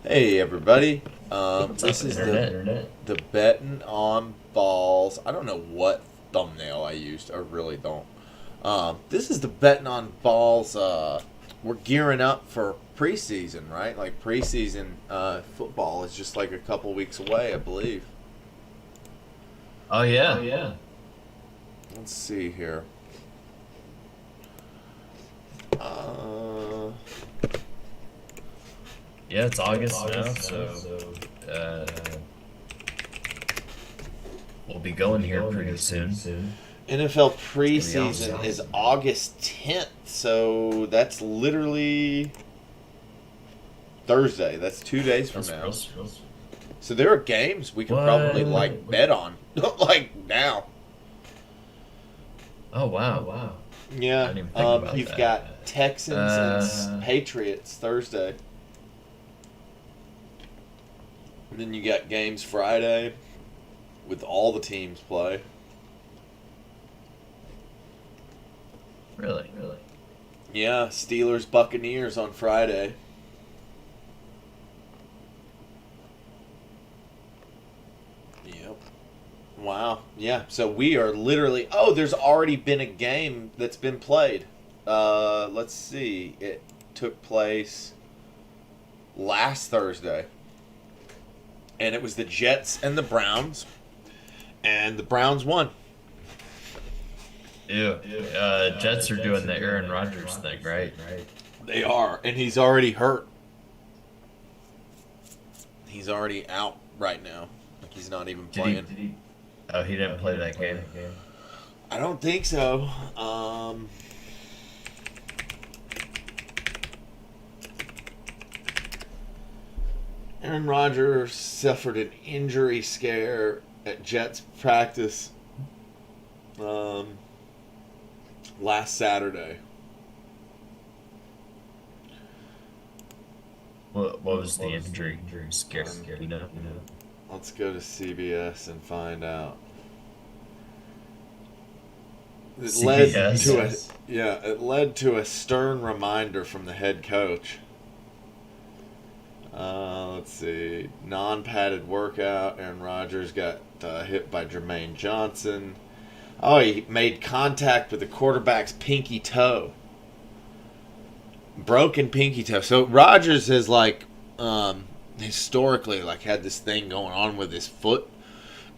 Hey everybody. What's up, This is the internet? the betting on balls. I don't know what thumbnail I used. I really don't. This is the betting on balls. We're gearing up for preseason, right? Like preseason football is just like a couple weeks away, I believe. Oh yeah. Let's see here. Uh, Yeah, it's August now, so uh, we'll be going here pretty soon. NFL It's gonna be preseason awesome. is August 10th, so that's literally Thursday. That's 2 days from That's now. real. So there are games we can probably like What? bet on, like now. Oh wow. I Yeah, didn't even think about you've got that. Texans and Patriots Thursday, and then you got games Friday with all the teams play. Really? Yeah, Steelers Buccaneers on Friday. Yep. Wow. Yeah. So we are literally. Oh, there's already been a game that's been played. Let's see. It took place last Thursday, and it was the Jets and the Browns, and the Browns won. Ew. Jets are doing the Aaron Rodgers thing, right? They are, and he's already hurt. He's already out right now. Like he's not even Did he? playing. Oh, he didn't play that game. I don't think so. Aaron Rodgers suffered an injury scare at Jets practice um, last Saturday. What was the injury? Scare. You know. Let's go to CBS and find out. It led to a CBS. yeah, it led to a stern reminder from the head coach. Let's see, non-padded workout. Aaron Rodgers got hit by Jermaine Johnson. Oh, he made contact with the quarterback's pinky toe. Broken pinky toe. So Rodgers has historically had this thing going on with his foot,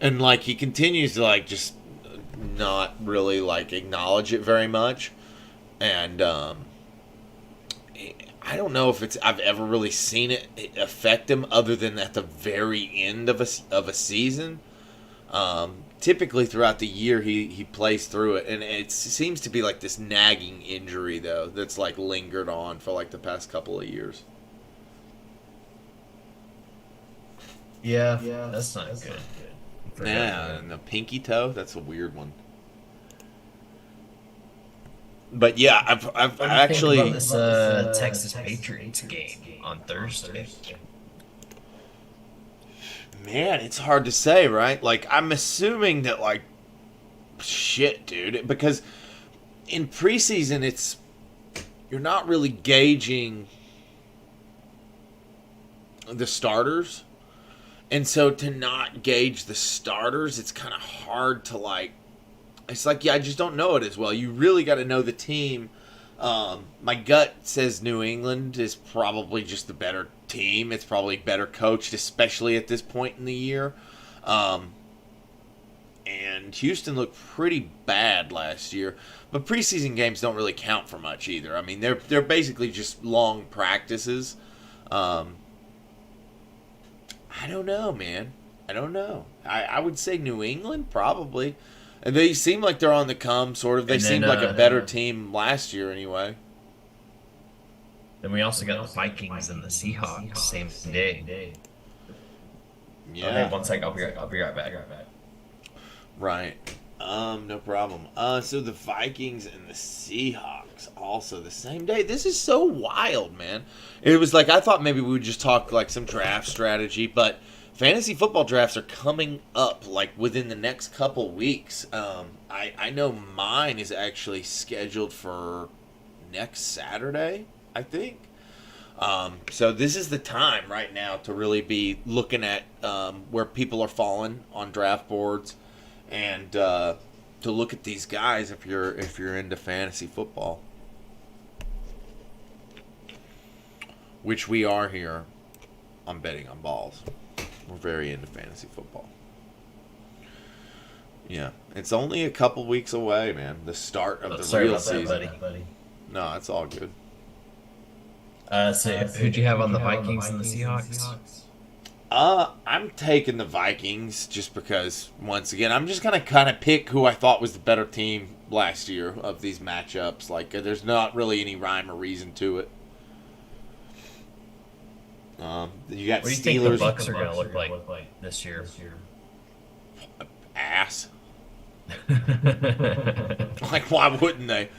and he continues to just not really acknowledge it very much, and I don't know if it's I've ever really seen it affect him other than at the very end of a season. Typically throughout the year he plays through it, and it seems to be this nagging injury though that's lingered on for the past couple of years. Yeah, that's not good. Forgot Yeah, that. and the pinky toe, that's a weird one. But yeah, I've What do you think about actually this Texas Patriots game on Thursday? man, it's hard to say, right? I'm assuming that shit, dude, because in preseason it's you're not really gauging the starters. And so to not gauge the starters, it's kind of hard to it's yeah, I just don't know it as well. You really got to know the team. My gut says New England is probably just the better team. It's probably better coached, especially at this point in the year. And Houston looked pretty bad last year. But preseason games don't really count for much either. I mean, they're basically just long practices. Um, I don't know, man. I don't know. I would say New England probably. And they seem like they're on the come, sort of. They And then seemed like a better team last year, anyway. then we also got the Vikings and the Seahawks same day. Oh, hey, Yeah, one sec. I'll be right back. right. No problem. So the Vikings and the Seahawks also the same day. This is so wild, man. It was I thought maybe we would just talk some draft strategy, but fantasy football drafts are coming up within the next couple weeks. I know mine is actually scheduled for next Saturday, I think. So this is the time right now to really be looking at where people are falling on draft boards, and to look at these guys if you're into fantasy football, which we are here on Betting on Balls. We're very into fantasy football. Yeah, it's only a couple weeks away, man. The start of the real season. buddy. No, it's all good. So who'd you have on the Vikings and the Seahawks? I'm taking the Vikings just because, once again, I'm just gonna kind of pick who I thought was the better team last year of these matchups. Like, there's not really any rhyme or reason to it. You got What do you Steelers. think the Bucks are gonna look like this year? Ass. Like, why wouldn't they?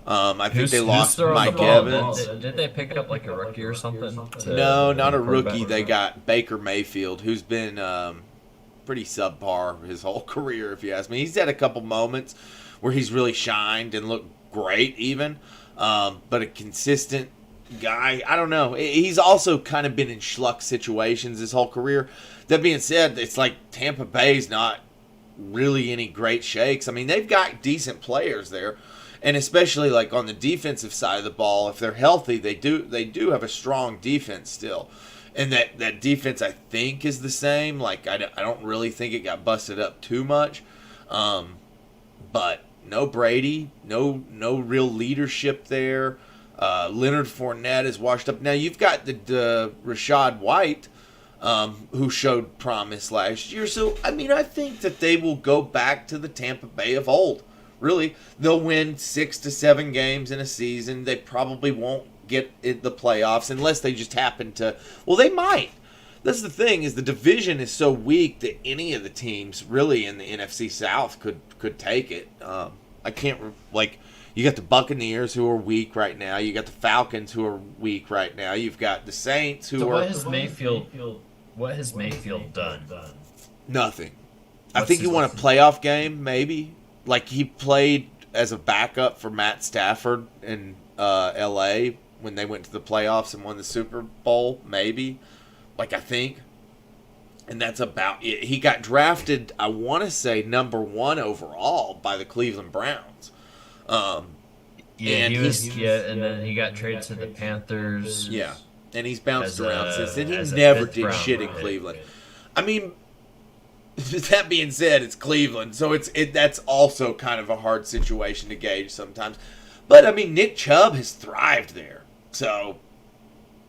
I think they lost Mike Evans. Did they pick up like a rookie or something? No, not a rookie. They got Baker Mayfield, who's been pretty subpar his whole career, if you ask me. He's had a couple moments where he's really shined and looked great, even. But a consistent guy, I don't know. He's also kind of been in schluck situations his whole career. That being said, it's like Tampa Bay's not really any great shakes. I mean, they've got decent players there. And especially like on the defensive side of the ball, if they're healthy, they do have a strong defense still. And that defense, I think, is the same. Like, I don't really think it got busted up too much. But no Brady, no real leadership there. Leonard Fournette is washed up. Now, you've got the Rachaad White, who showed promise last year. So, I mean, I think that they will go back to the Tampa Bay of old. Really, they'll win 6 to 7 games in a season. They probably won't get in the playoffs unless they just happen to. Well, they might. That's the thing, is the division is so weak that any of the teams really in the NFC South could take it. I can't like. You got the Buccaneers, who are weak right now. You got the Falcons, who are weak right now. You've got the Saints, who are. What has Mayfield done? Nothing. I think he won a playoff game, maybe. Like, he played as a backup for Matt Stafford in L.A. when they went to the playoffs and won the Super Bowl, maybe. Like, I think. And that's about it. He got drafted, I want to say, number 1 overall by the Cleveland Browns. And then he got traded to the Panthers. Yeah, and he's bounced around since then. He never did shit in Cleveland. I mean, that being said, it's Cleveland, so that's also kind of a hard situation to gauge sometimes. But I mean, Nick Chubb has thrived there. So,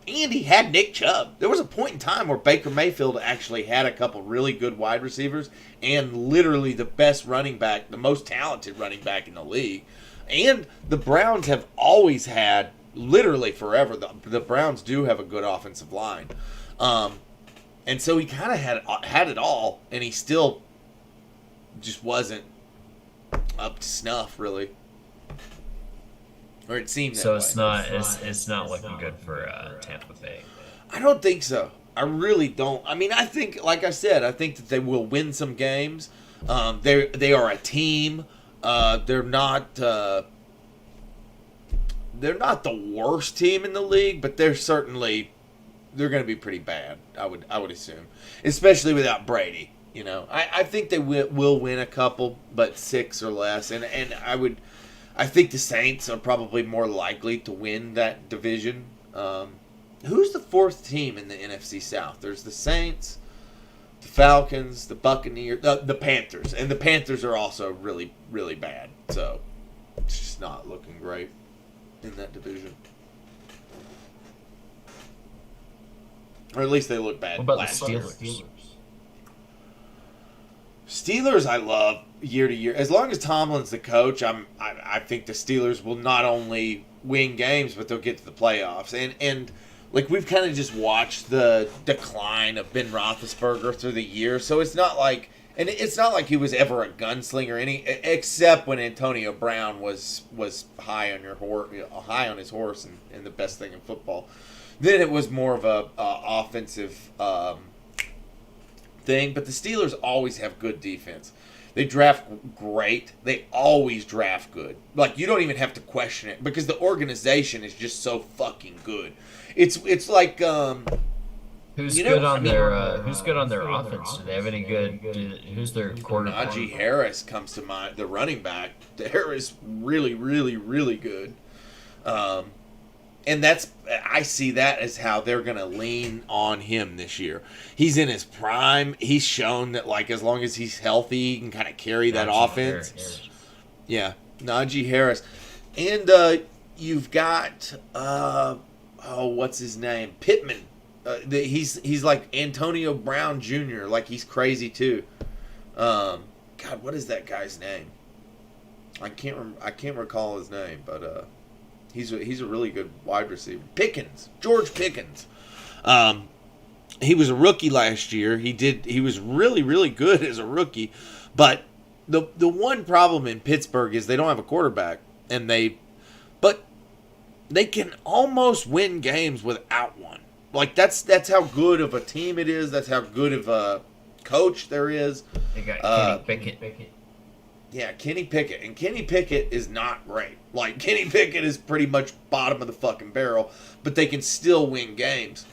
and he had Nick Chubb. There was a point in time where Baker Mayfield actually had a couple really good wide receivers and literally the best running back, the most talented running back in the league. And the Browns have always had, literally forever, the Browns do have a good offensive line. And so he kind of had it all, and he still just wasn't up to snuff, really. Or it seemed that so way. it's not looking good for Tampa Bay. I don't think so. I really don't. I mean, I think, like I said, I think that they will win some games. They are a team. They're not the worst team in the league, but they're going to be pretty bad. I would assume, especially without Brady. You know, I think they will win a couple, but 6 or less, and I think the Saints are probably more likely to win that division. Who's the 4th team in the NFC South? There's the Saints, the Falcons, the Buccaneers, the Panthers. And the Panthers are also really, really bad. So, it's just not looking great in that division. Or at least they look bad. What about last the year. Steelers? Steelers, I love year to year. As long as Tomlin's the coach, I think the Steelers will not only win games, but they'll get to the playoffs. And like, we've kind of just watched the decline of Ben Roethlisberger through the years, so it's not like he was ever a gunslinger except when Antonio Brown was high on his horse and the best thing in football. Then it was more of a offensive thing, but the Steelers always have good defense. They draft great. They always draft good. Like, you don't even have to question it because the organization is just so fucking good. It's like Who's you know, good on I mean, who's good on their offense? Do they have any good? Who's their quarterback? Najee Harris comes to mind. The running back there is really, really, really good. And I see that as how they're going to lean on him this year. He's in his prime. He's shown that, like, as long as he's healthy, he can kind of carry that offense. Harris. Yeah, Najee Harris. And you've got, what's his name? Pittman. He's like Antonio Brown Jr. Like, he's crazy, too. God, what is that guy's name? I can't recall his name, but he's a really good wide receiver. George Pickens. He was a rookie last year. He was really, really good as a rookie. But the one problem in Pittsburgh is they don't have a quarterback, but they can almost win games without one. Like, that's how good of a team it is. That's how good of a coach there is. They got Kenny Pickett. Yeah, Kenny Pickett. And Kenny Pickett is not great. Like, Kenny Pickett is pretty much bottom of the fucking barrel, but they can still win games.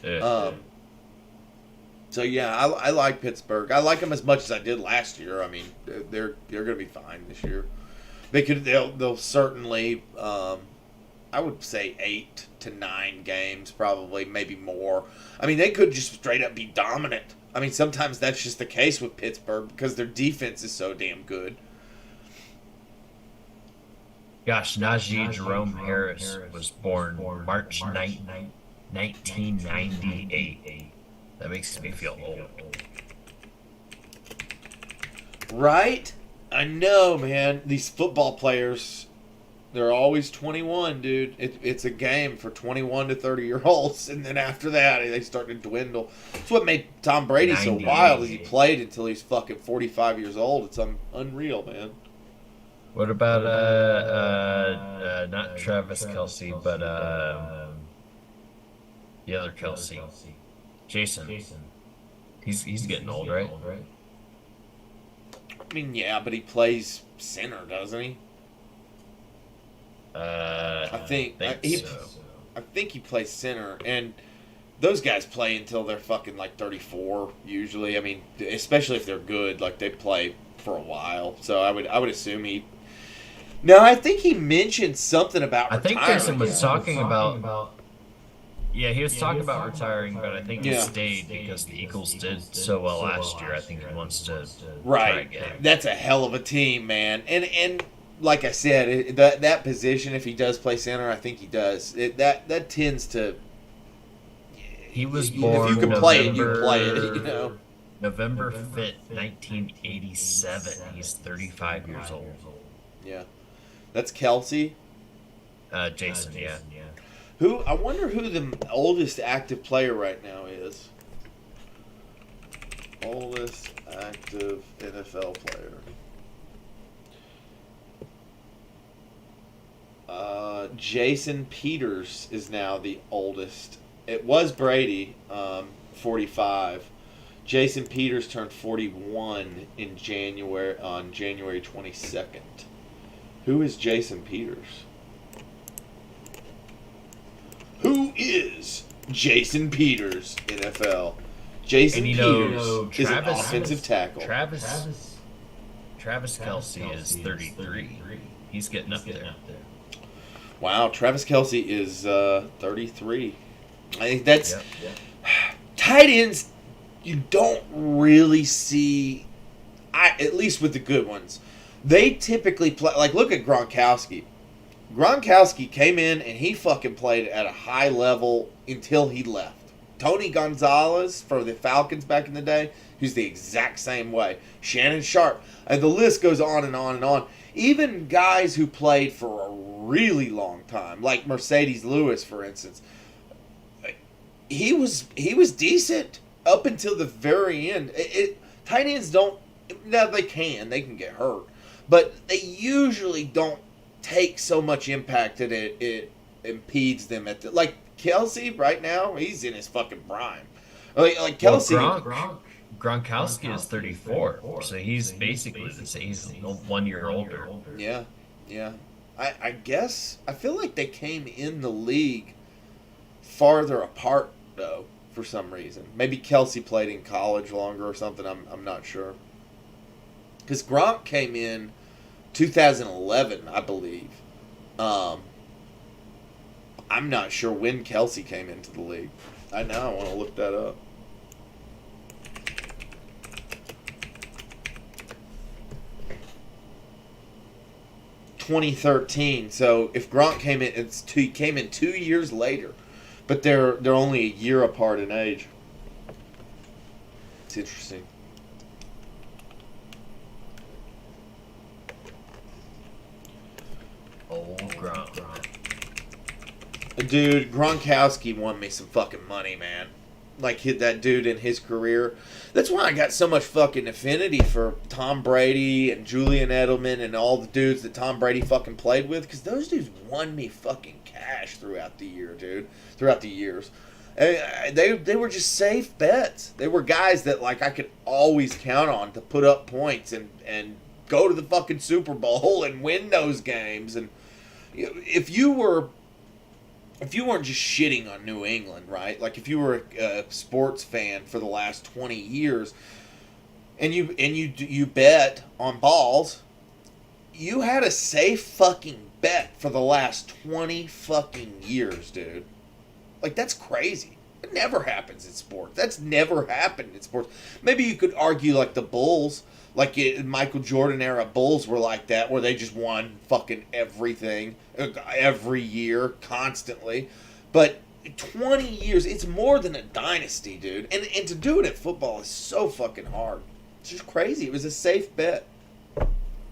So, yeah, I like Pittsburgh. I like them as much as I did last year. I mean, they're going to be fine this year. They'll certainly, I would say 8 to 9 games, probably, maybe more. I mean, they could just straight up be dominant. I mean, sometimes that's just the case with Pittsburgh because their defense is so damn good. Gosh, Najee Jerome Harris was born March 9th, 1998. That makes me feel old. Right? I know, man. These football players, they're always 21, dude. It's a game for 21 to 30-year-olds, and then after that, they start to dwindle. That's what made Tom Brady so wild, is he played until he's fucking 45 years old. It's unreal, man. What about not Travis Kelce, but the other Kelce, Jason? He's getting old, right? I mean, yeah, but he plays center, doesn't he? I think he plays center, and those guys play until they're fucking like 34 usually. I mean, especially if they're good, like they play for a while. So I would assume he. No, I think he mentioned something about retiring. I think Jason was talking about. Yeah, he was talking about retiring, but I think he stayed because the Eagles did so well last year. I think he wants to try again. That's a hell of a team, man. And like I said, that position, if he does play center, I think he does. That tends to. He was born. If you can play it, you can play it. You know. November 5th, 1987. He's 35 years old. Yeah. That's Kelce. Jason, yeah. I wonder who the oldest active player right now is. Oldest active NFL player. Jason Peters is now the oldest. It was Brady, 45. Jason Peters turned 41 on January 22nd. Who is Jason Peters? Who is Jason Peters, NFL? Jason Peters is an offensive tackle. Travis Kelce is 33. He's getting up there. Wow, Travis Kelce is 33. I think that's... Yep. Tight ends, you don't really see... at least with the good ones. They typically play... Like, look at Gronkowski. Gronkowski came in and he fucking played at a high level until he left. Tony Gonzalez for the Falcons back in the day, who's the exact same way. Shannon Sharp. And the list goes on and on and on. Even guys who played for a really long time, like Mercedes Lewis, for instance, he was decent up until the very end. Tight ends don't... Now, they can get hurt. But they usually don't take so much impact that it impedes them at the... Like, Kelce right now, he's in his fucking prime. Like Kelce... Well, Gronkowski is 34, so he's basically the same. He's 1 year older. Yeah, yeah. I guess I feel like they came in the league farther apart though for some reason. Maybe Kelsey played in college longer or something. I'm not sure. Because Gronk came in 2011, I believe. I'm not sure when Kelsey came into the league. I want to look that up. ...2013. So if Gronk came in, he came in 2 years later, but they're only a year apart in age. It's interesting. Old Gronk. Dude, Gronkowski won me some fucking money, man. Like, that dude in his career. That's why I got so much fucking affinity for Tom Brady and Julian Edelman and all the dudes that Tom Brady fucking played with. Because those dudes won me fucking cash throughout the year, dude. Throughout the years. They were just safe bets. They were guys that, like, I could always count on to put up points and go to the fucking Super Bowl and win those games. And if you weren't just shitting on New England, right? Like if you were a sports fan for the last 20 years, and you bet on balls, you had a safe fucking bet for the last 20 fucking years, dude. Like that's crazy. It never happens in sports. That's never happened in sports. Maybe you could argue like the Bulls, like Michael Jordan era Bulls were like that, where they just won fucking everything every year, constantly. But 20 years, it's more than a dynasty, dude. And to do it at football is so fucking hard. It's just crazy. It was a safe bet.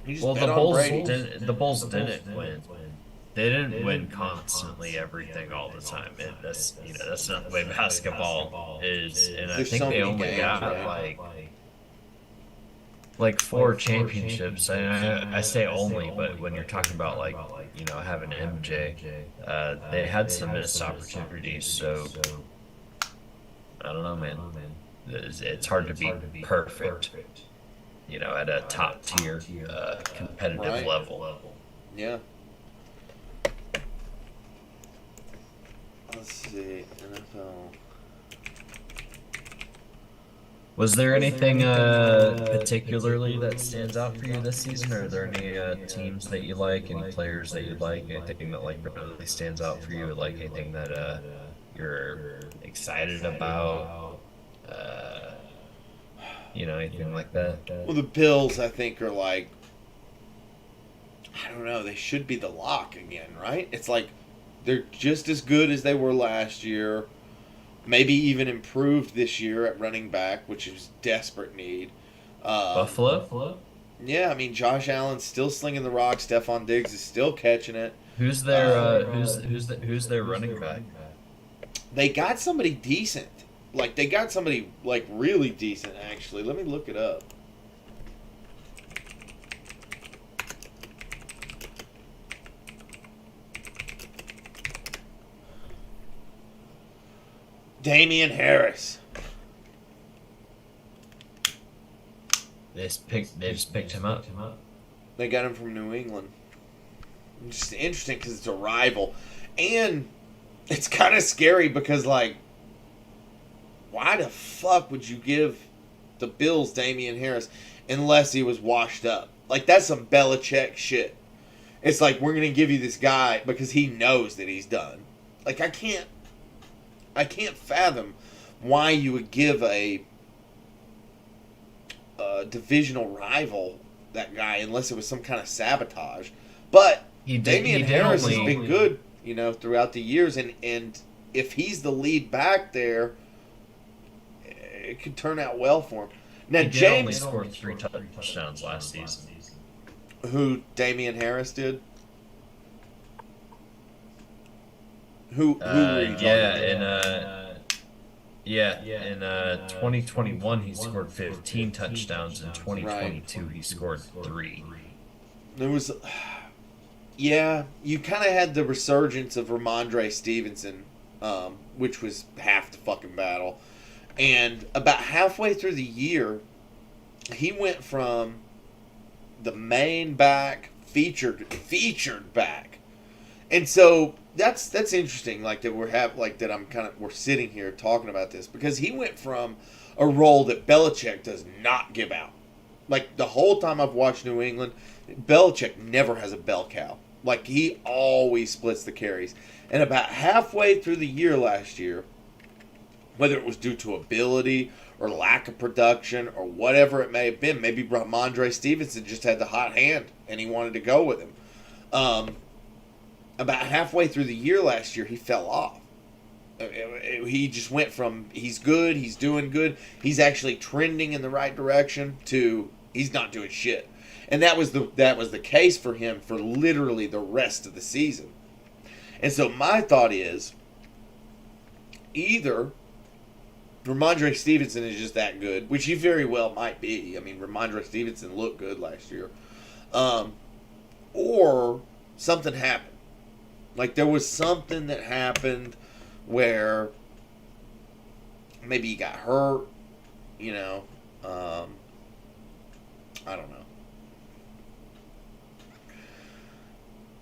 You just bet on Brady. The Bulls didn't win. They didn't win constantly everything all the time. That's not the way basketball is. And I think they only got like 4 championships. I say only, but when you're talking about having MJ, they had some missed opportunities. So I don't know, man. It's hard to be perfect, at a top tier competitive level. Yeah. Let's see, NFL. Was there anything particularly that stands out for you this season? Or are there any teams that you like, any players that you like, anything that really stands out for you? Like anything that you're excited about? Anything like that? Well, the Bills, I think, are like, I don't know, they should be the lock again, right? It's like they're just as good as they were last year. Maybe even improved this year at running back, which is desperate need. Buffalo? Yeah, I mean, Josh Allen's still slinging the rock. Stephon Diggs is still catching it. Who's their who's their running back? They got somebody decent. Like they got somebody like really decent actually. Let me look it up. Damian Harris. They just picked him up. They got him from New England. It's just interesting because it's a rival. And it's kind of scary because, like, why the fuck would you give the Bills Damian Harris unless he was washed up? Like, that's some Belichick shit. It's like, we're going to give you this guy because he knows that he's done. Like, I can't fathom why you would give a divisional rival that guy unless it was some kind of sabotage. But Damian Harris has been good, throughout the years, and if he's the lead back there, it could turn out well for him. Now, James only scored 3 touchdowns last season. Who Damian Harris did? Who were you talking about? In 2021 he scored 15 touchdowns. In 2022 he scored 3. There was, you kind of had the resurgence of Ramondre Stevenson, which was half the fucking battle, And about halfway through the year, he went from the main back featured back. And so that's interesting, like that we're sitting here talking about this, because he went from a role that Belichick does not give out. Like the whole time I've watched New England, Belichick never has a bell cow. Like he always splits the carries. And about halfway through the year last year, whether it was due to ability or lack of production or whatever it may have been, maybe Ramondre Stevenson just had the hot hand and he wanted to go with him. About halfway through the year last year, he fell off. He just went from he's good, he's doing good, he's actually trending in the right direction, to he's not doing shit. And that was the case for him for literally the rest of the season. And so my thought is, either Ramondre Stevenson is just that good, which he very well might be. I mean, Ramondre Stevenson looked good last year. Or something happened. Like there was something that happened where maybe he got hurt, you know. I don't know.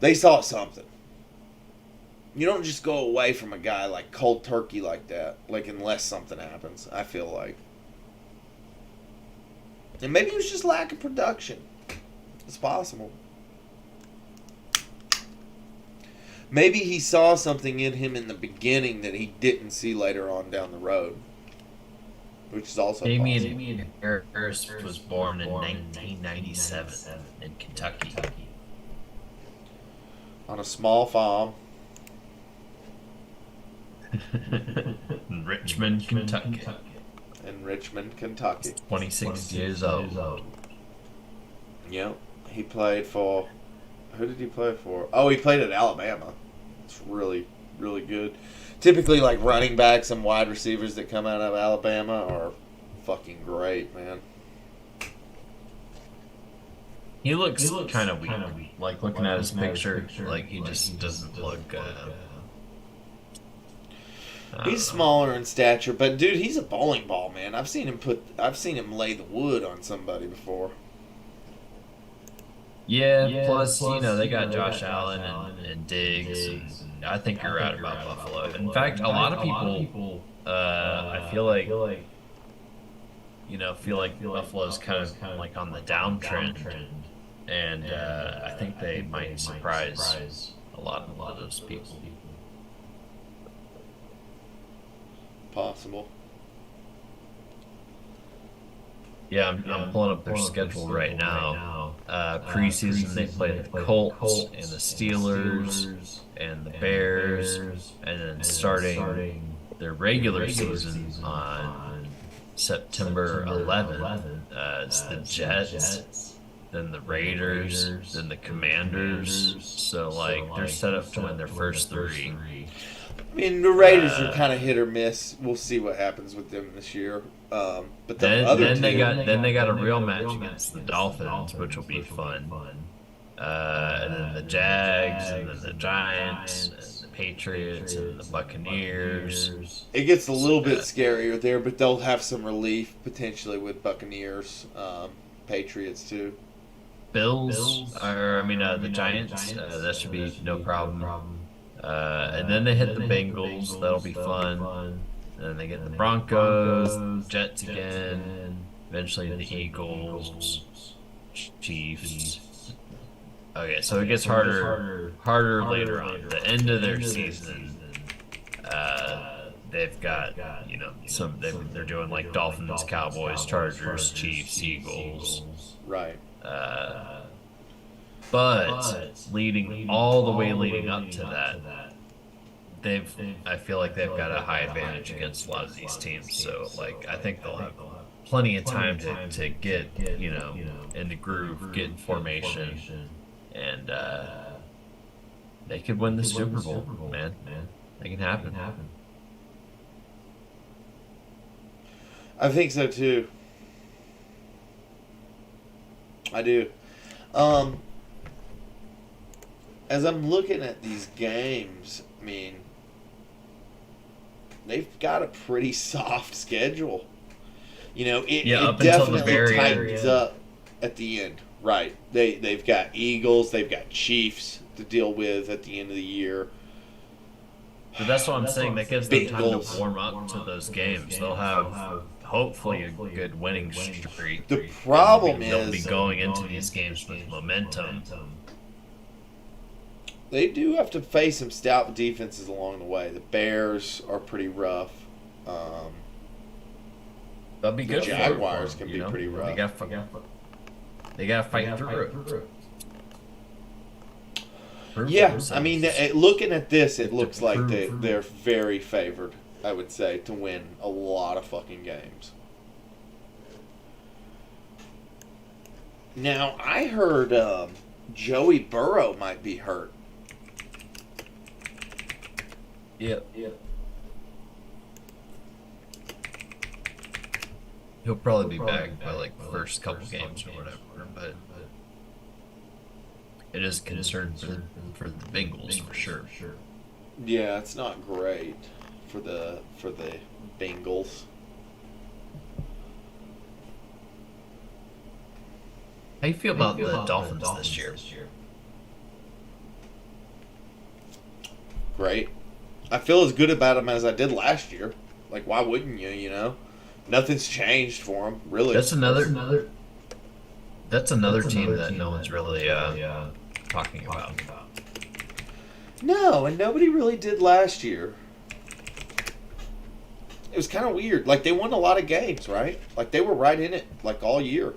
They saw something. You don't just go away from a guy like cold turkey like that, like unless something happens, I feel like. And maybe it was just lack of production. It's possible. Maybe he saw something in him in the beginning that he didn't see later on down the road, which is also possible. Damian Harris was born in 1997 in Kentucky. On a small farm. In Richmond, Kentucky. In Richmond, Kentucky. 26 years old. Yep. He played for... Who did he play for? Oh, he played at Alabama. It's really, really good. Typically, like running backs and wide receivers that come out of Alabama are fucking great, man. He looks kind of weak. Like looking at his picture, like he just doesn't look. He's smaller in stature, but dude, he's a bowling ball, man. I've seen him lay the wood on somebody before. Yeah, plus, they got Josh Allen and Diggs. And I think you're right about Buffalo. In fact, a lot of people, I feel like Buffalo's kind of like on the downtrend, and I think they might surprise a lot of those people. Possible. Yeah, I'm pulling up their schedule right now. Preseason, they play the Colts and the Steelers and the Bears, and then starting their regular season on September 11th, it's the Jets, then the Raiders, then the Commanders. So, like, they're set up to win their first three. I mean, the Raiders are kind of hit or miss. We'll see what happens with them this year. But then they got a real match against the Dolphins, which will be fun. And then the Jags, and then the Giants, and the Patriots, and the Buccaneers. It gets a little bit scarier there, but they'll have some relief potentially with Buccaneers, Patriots too. The Giants. That should be no problem. And then they hit the Bengals. That'll be fun. And then they get the Broncos, Jets again, eventually the Eagles, Chiefs. Okay, so it gets harder later on. The end of their season, they've got they're doing like Dolphins, Cowboys, Chargers, Chiefs, Eagles. Right. But leading up to that, I feel like they've got a high advantage against a lot of these teams. So, like, I think they'll have plenty of time to get, in the groove, get in formation, and they could win the Super Bowl, man. It can happen. I think so too. I do. As I'm looking at these games, I mean, they've got a pretty soft schedule. You know, Yeah, it up until the definitely very tightens end. up at the end. Right. They've got Eagles, they've got Chiefs to deal with at the end of the year. But that's what I'm saying. That gives them time Bengals. to warm up to those games. They'll have hopefully a good winning streak. The problem They'll be is going into these games with momentum. they do have to face some stout defenses along the way. The Bears are pretty rough. They'll be The good. Jaguars for can them, be you know? pretty rough. They gotta fight through it. Prove Yeah, themselves. I mean, looking at this, it To looks like prove- they're very favored, I would say, to win a lot of fucking games. Now, I heard Joey Burrow might be hurt. Yep. He'll probably be back by like the first couple games or whatever, but it is a concern for the Bengals for sure. Yeah, it's not great for the Bengals. How you feel about the Dolphins this year? Great. I feel as good about them as I did last year. Like, why wouldn't you? You know, nothing's changed for them, really. That's another team that no one's really talking about. No, and nobody really did last year. It was kind of weird. Like, they won a lot of games, right? Like, they were right in it, like, all year.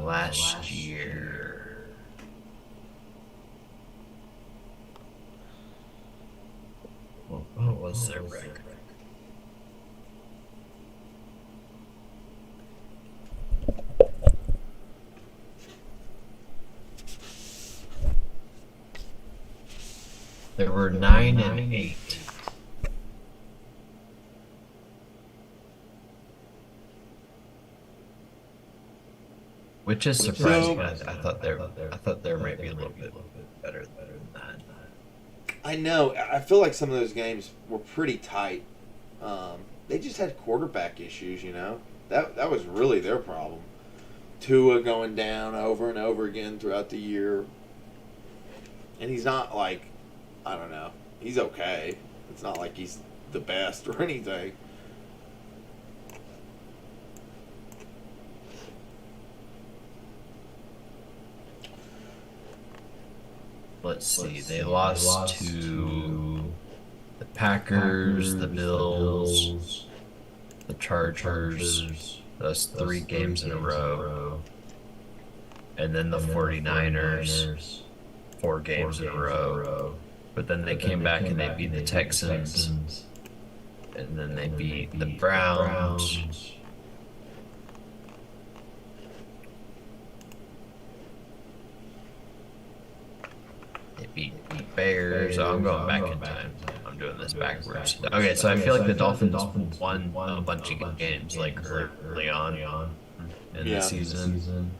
Last year. What was their record? There were 9-8. Which is surprising. I thought there might be a little bit better than that. I know. I feel like some of those games were pretty tight. They just had quarterback issues, you know? That was really their problem. Tua going down over and over again throughout the year. And he's not like, I don't know. He's okay. It's not like he's the best or anything. Let's see. They lost to the Packers, the Bills, the Chargers. Those 3 games in a row. And then the 49ers, 4 games in a row. But then they came back and they beat the Texans. And then they beat the Browns. They beat the Bears. Oh, I'm going back in time. I'm doing this backwards. Okay, so I feel like the Dolphins won a bunch of games like early on in the season.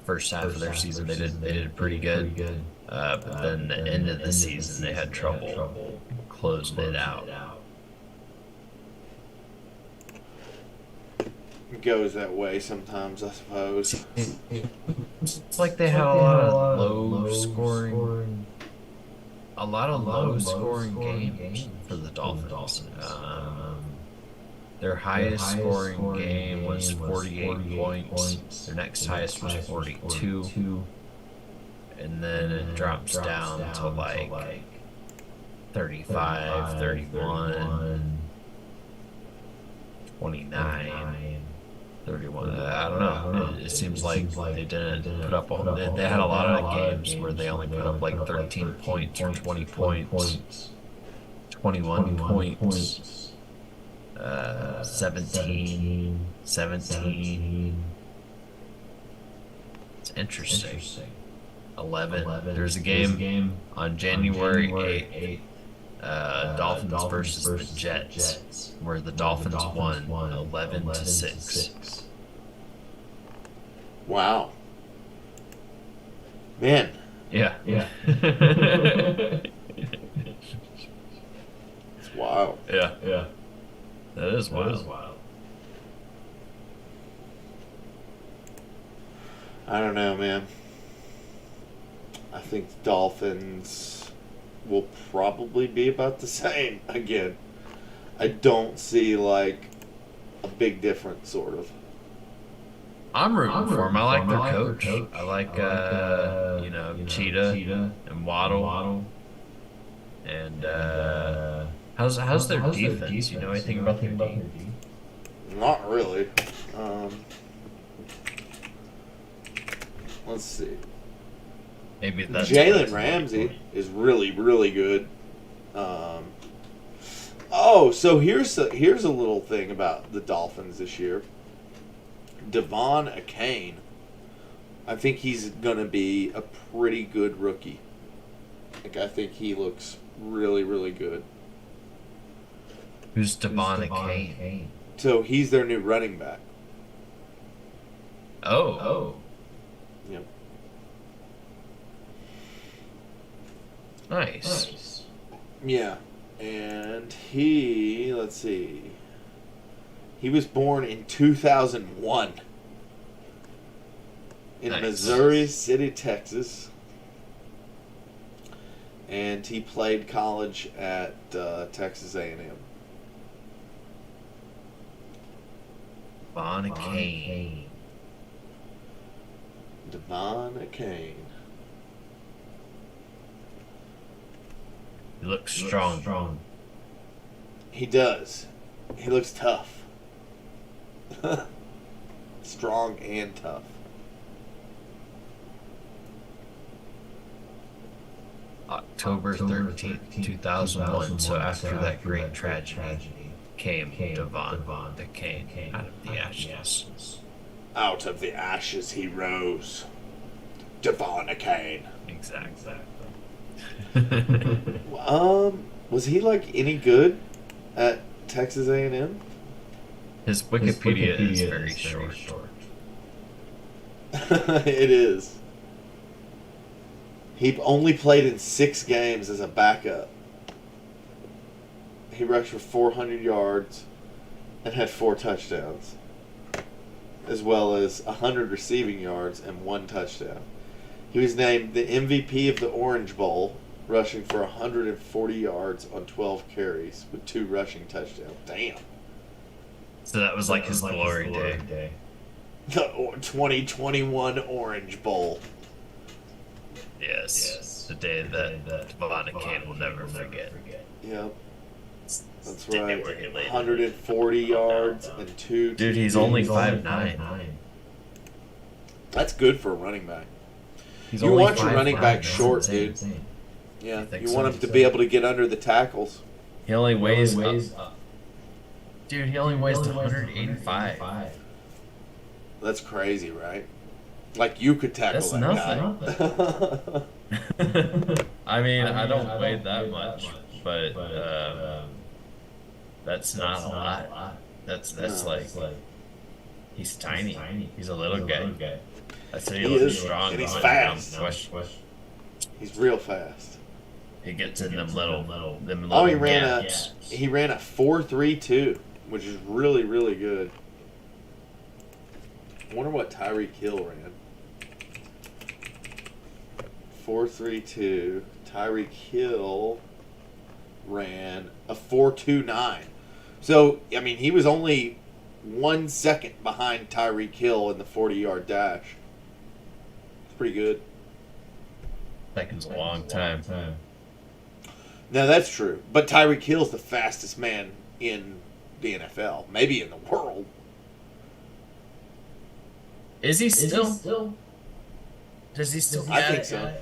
First half of their season, they did pretty good. But then the end of the season, they had trouble closing it out. It goes that way sometimes, I suppose. It's like they had a lot of low scoring games for the Dolphins. Their highest scoring game was 48 points. Their next highest was 42. And then it drops down to like 35, 31, 29. 31. I don't know. It seems like they didn't put up. They had a lot of games where they only put up like 13 points or 20 points, 21 points, 17. It's interesting. 11. There's a game on January 8th. Dolphins versus the Jets, where the Dolphins won 11-6. Wow. Man. Yeah. It's wild. Yeah. That is wild. I don't know, man. I think the Dolphins will probably be about the same again. I don't see like a big difference, sort of. I'm rooting for him. I like their coach. I like, Cheetah and Waddle. And how's their defense? You know anything about their defense? Not really. Let's see. Maybe that's Jalen Ramsey is really, really good. So here's a little thing about the Dolphins this year. Devon Achane, I think he's gonna be a pretty good rookie. Like, I think he looks really, really good. Who's Devon Achane? So he's their new running back. Oh. Yep. Nice. Yeah. And let's see. He was born in 2001 in Missouri City, Texas. And he played college at Texas A&M. Devon Achane. Devon Achane. He looks strong. He does. He looks tough. Strong and tough. October 13th, 2001. So after that great tragedy came Devon Achane out of the ashes. Out of the ashes he rose. Devon Achane. Exactly. Was he like any good at Texas A&M? His Wikipedia is very short. It is. He only played in 6 games as a backup. He rushed for 400 yards and had 4 touchdowns, as well as 100 receiving yards and 1 touchdown. He was named the MVP of the Orange Bowl, rushing for 140 yards on 12 carries with 2 rushing touchdowns. Damn. So that was like his glory day. The 2021 Orange Bowl. Yes. The day that Devon Achane will never forget. Yep. That's right. 140 yards and 2. Dude, he's only 5'9". That's good for a running back. You want your running back short, dude. Yeah, you want him to be able to get under the tackles. He only weighs up. Dude, he only weighs 185. That's crazy, right? Like, you could tackle That's that nothing. guy. I mean, I don't weigh that much, but that's not a lot. That's like he's tiny. He's a little guy. I say he looks strong, and he's fast. He's real fast. He gets in them little he ran a 4.32, which is really, really good. I wonder what Tyreek Hill ran. 4.32. Tyreek Hill ran a 4.29. So, I mean, he was only 1 second behind Tyreek Hill in the 40-yard dash. It's pretty good. Second's a long time. No, that's true. But Tyreek Hill's the fastest man in the NFL, maybe in the world. Is he still? Does he still? I think so.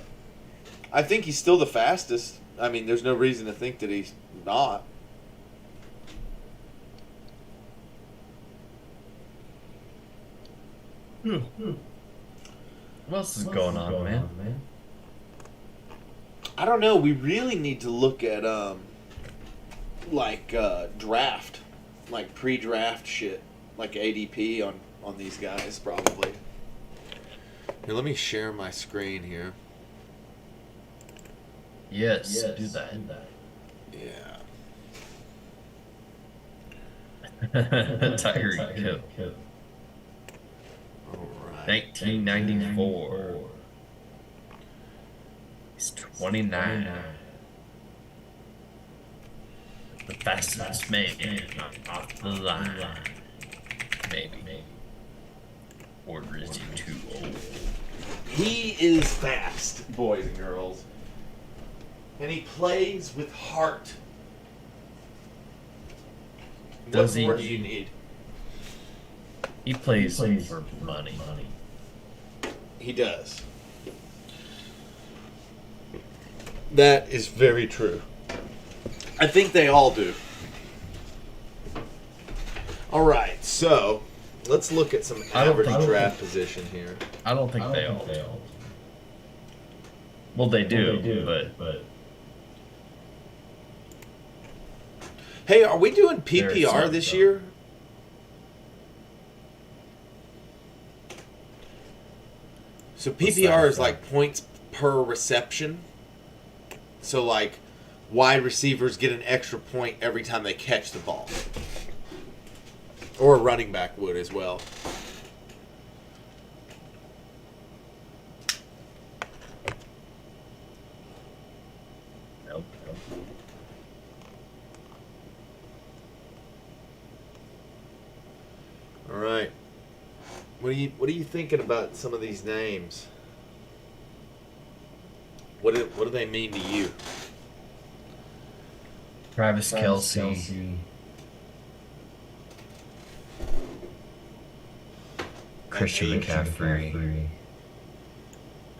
I think he's still the fastest. I mean, there's no reason to think that he's not. What else is going on, man? I don't know. We really need to look at draft, like pre-draft shit, like ADP on these guys probably. Here, let me share my screen here. Yes, do that. Yeah. Tyreek Hill. All right. 1994. He's 29. The fastest man off the line. Maybe. Or is he too old? He is fast, boys and girls. And he plays with heart. Does What he? more do you need? He plays for money. He does. That is very true. I think they all do. All right, so let's look at some average draft position here. I don't think they all do. Well, they do, but Hey, are we doing There's PPR some, this though. year? So PPR is like points per reception. So like wide receivers get an extra point every time they catch the ball. Or a running back would as well. nope. All right. What are you thinking about some of these names? What do they mean to you? Travis Kelce. Christian McCaffrey.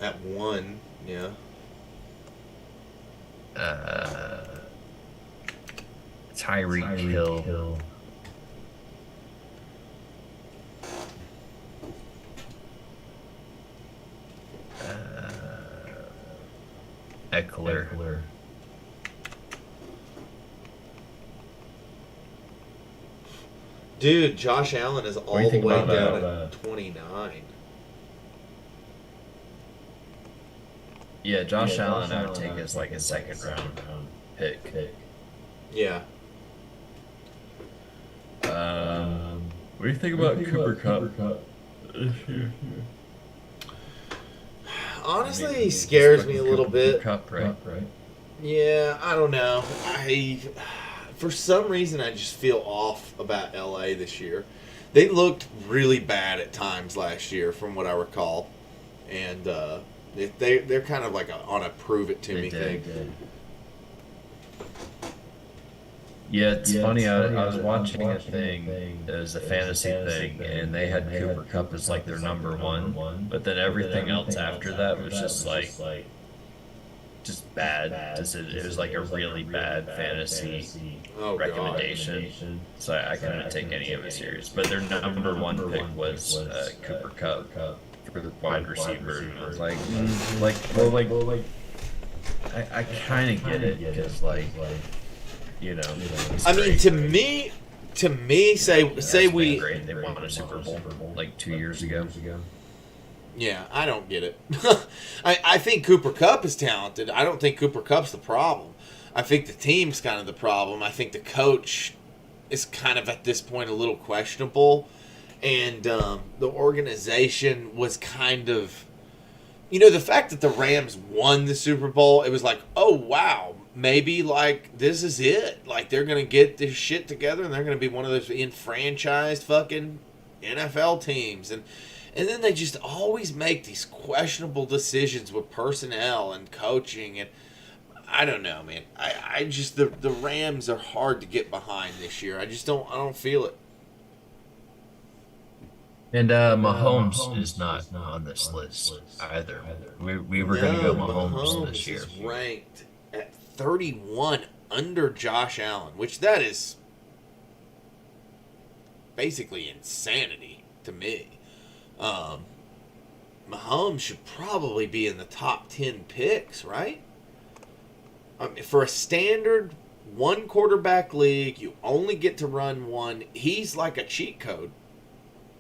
At 1, yeah. Tyreek Hill. Eckler. Dude, Josh Allen is all do you the think way about down that? at 29. Yeah, Josh Allen I would take as like a second round pick. Yeah. What do you think about Cooper Kupp this year? Honestly, he scares me a little bit. Cup, right? Yeah, I don't know. For some reason, I just feel off about LA this year. They looked really bad at times last year, from what I recall, and they're kind of like on a prove it to me thing. Yeah, it's funny. I was watching a thing. It was a fantasy thing, and they had Cooper Kupp as like their number one, but then everything else after that was just bad. It was like a really bad fantasy Oh, God. recommendation. So I couldn't take any of it serious. But their number one pick was Cooper Kupp for the wide receiver. And I was like, I kind of get it because he's I mean, great. to me, say He's been we. great. They won a Super Bowl like 2 years ago. Yeah, I don't get it. I think Cooper Kupp is talented. I don't think Cooper Kupp's the problem. I think the team's kind of the problem. I think the coach is kind of at this point a little questionable. And the organization was kind of... the fact that the Rams won the Super Bowl, it was like, oh, wow, maybe, this is it. They're going to get this shit together, and they're going to be one of those enfranchised fucking NFL teams. And then they just always make these questionable decisions with personnel and coaching. And I don't know, man. I just, the Rams are hard to get behind this year. I don't feel it. And Mahomes is not on this list either. We were going to go Mahomes this year. Is ranked at 31 under Josh Allen, which that is basically insanity to me. Mahomes should probably be in the top 10 picks, right? For a standard one quarterback league, you only get to run one. He's like a cheat code.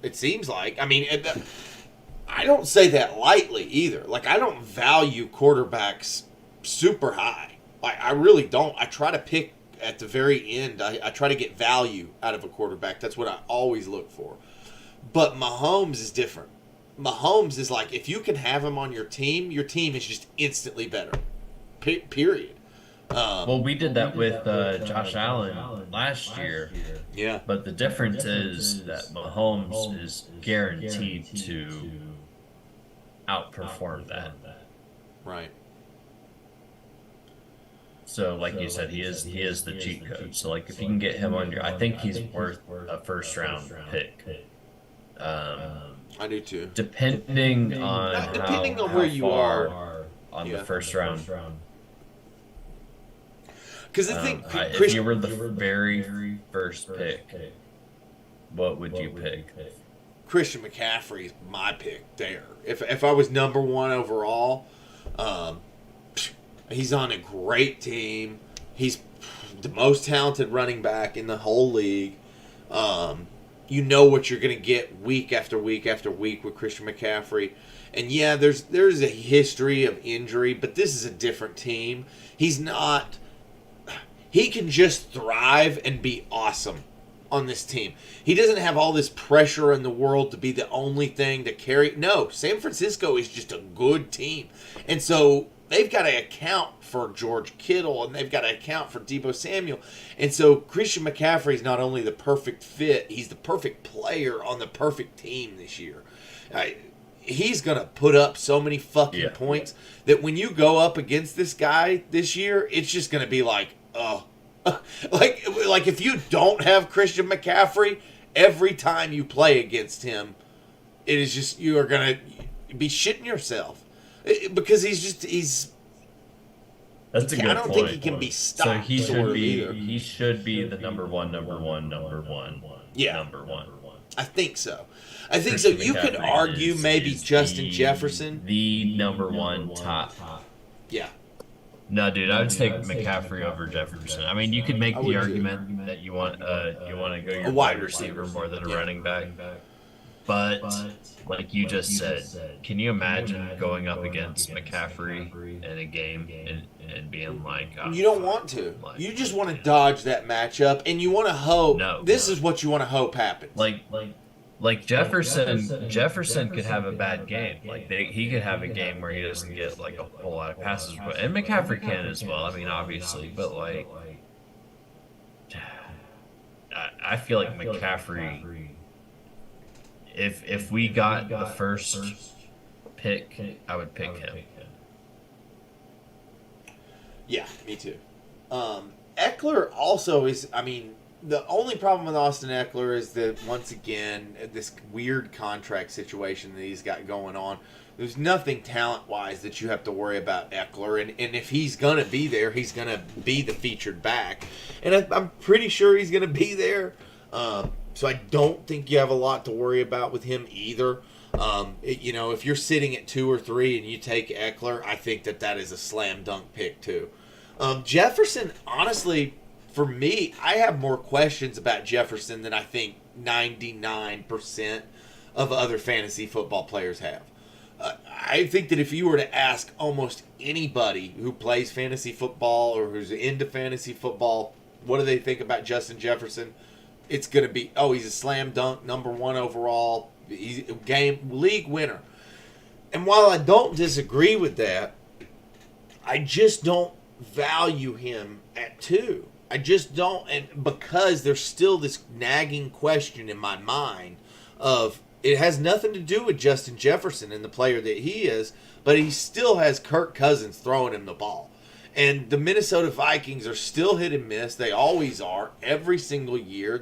It seems like. I mean, I don't say that lightly either. Like, I don't value quarterbacks super high. I really don't. I try to pick at the very end. I try to get value out of a quarterback. That's what I always look for. But Mahomes is different. Mahomes is like, if you can have him on your team is just instantly better. Period. Well, we did that with Josh Allen last year. Yeah. But the difference is that Mahomes is guaranteed to outperform that. Right. So, like you said, he is the cheat code. So, like, if you can get him on your, I think he's worth a first round pick. I do too. Depending on depending on how where you far are on the first round. Because I think if you were the very first pick, what would you pick? Christian McCaffrey is my pick there. If I was number one overall, he's on a great team. He's the most talented running back in the whole league. You know what you're going to get week after week after week with Christian McCaffrey. And yeah, there's a history of injury, but this is a different team. He can just thrive and be awesome on this team. He doesn't have all this pressure in the world to be the only thing to carry. No, San Francisco is just a good team. And so they've got to account for George Kittle, and they've got to account for Deebo Samuel. And so Christian McCaffrey is not only the perfect fit, he's the perfect player on the perfect team this year. He's going to put up so many fucking points that when you go up against this guy this year, it's just going to be like, oh. like if you don't have Christian McCaffrey, every time you play against him, it is just, you are going to be shitting yourself. Because he's that's a good point. I don't think he can be stopped. So he should be the number one. Yeah. Number one. I think so. You could argue maybe Justin Jefferson. The number one top. Yeah. No, dude, I would take McCaffrey over Jefferson. I mean, you could make the argument that you want to go your wide receiver more than a running back. But like you just said, can you imagine going up against McCaffrey in a game and being like, oh, you don't want to. You just want to dodge that matchup, and you want to hope. This is what you want to hope happens. Like Jefferson could have a bad game. Like he could have a game where he doesn't get like a whole lot of passes, and McCaffrey can as well. I mean, obviously, but like, I feel like McCaffrey. If we got the first pick, I would pick him. Yeah, me too. Eckler also is. I mean, the only problem with Austin Eckler is that, once again, this weird contract situation that he's got going on. There's nothing talent-wise that you have to worry about Eckler. And if he's going to be there, he's going to be the featured back. And I'm pretty sure he's going to be there. So I don't think you have a lot to worry about with him either. If you're sitting at 2 or 3 and you take Eckler, I think that is a slam dunk pick too. Jefferson, honestly, for me, I have more questions about Jefferson than I think 99% of other fantasy football players have. I think that if you were to ask almost anybody who plays fantasy football or who's into fantasy football, what do they think about Justin Jefferson? It's going to be, he's a slam dunk, number 1 overall, he's a league winner. And while I don't disagree with that, I just don't value him at 2. I just don't, and because there's still this nagging question in my mind of, it has nothing to do with Justin Jefferson and the player that he is, but he still has Kirk Cousins throwing him the ball. And the Minnesota Vikings are still hit and miss. They always are. Every single year.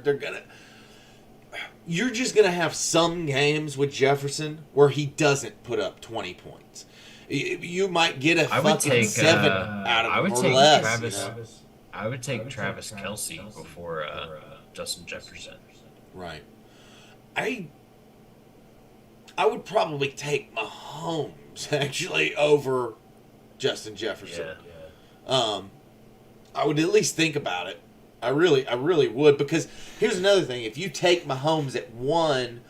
You're just going to have some games with Jefferson where he doesn't put up 20 points. You might get a fucking 7 out of him or less. I would take Travis Kelce before Justin Jefferson. Right. I would probably take Mahomes, actually, over Justin Jefferson. Yeah. I would at least think about it. I really would, because here's another thing. If you take Mahomes at 1,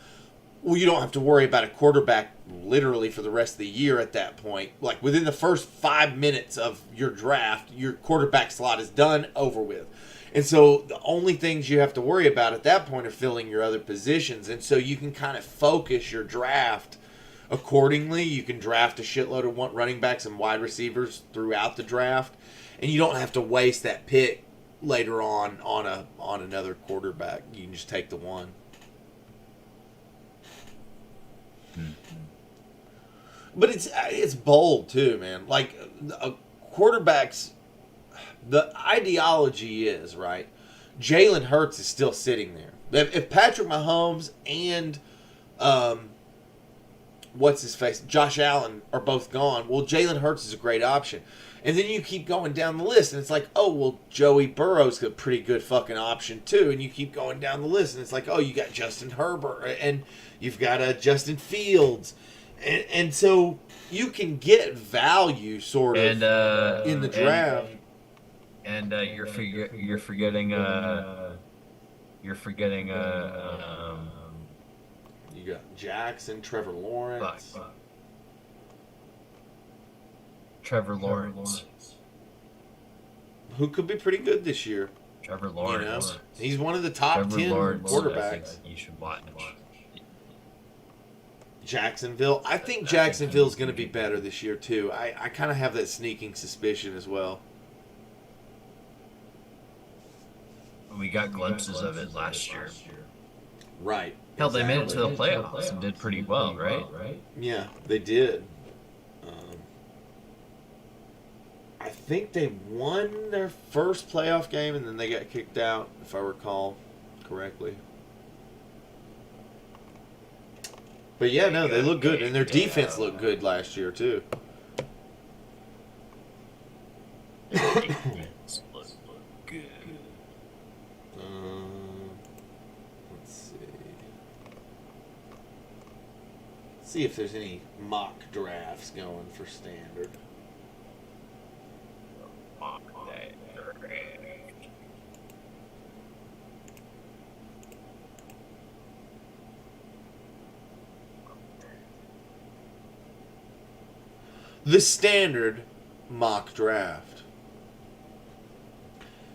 Well, you don't have to worry about a quarterback literally for the rest of the year at that point. Like within the first 5 minutes of your draft, your quarterback slot is done, over with. And so the only things you have to worry about at that point are filling your other positions. And so you can kind of focus your draft accordingly. You can draft a shitload of running backs and wide receivers throughout the draft, and you don't have to waste that pick later on another quarterback. You can just take the one. But it's bold too, man. Like quarterbacks, the ideology is right. Jalen Hurts is still sitting there. If Patrick Mahomes and what's his face, Josh Allen are both gone, well, Jalen Hurts is a great option. And then you keep going down the list, and it's like, oh, well, Joey Burrow's a pretty good fucking option too. And you keep going down the list, and it's like, oh, you got Justin Herbert, and you've got Justin Fields, and so you can get value sort of in the draft. And you're forgetting you got Jackson, Trevor Lawrence. Trevor Lawrence. Who could be pretty good this year. Trevor Lawrence. You know? He's one of the top 10 quarterbacks. You should watch. Jacksonville. I think Jacksonville's going to be better this year, too. I kind of have that sneaking suspicion as well. We got glimpses of it last year. Right. Hell, they made it to the playoffs and did pretty well, right? Yeah, they did. I think they won their first playoff game and then they got kicked out, if I recall correctly. But yeah, no, they look good, and their defense looked good last year too. Let's see if there's any mock drafts going for standard. The standard mock draft.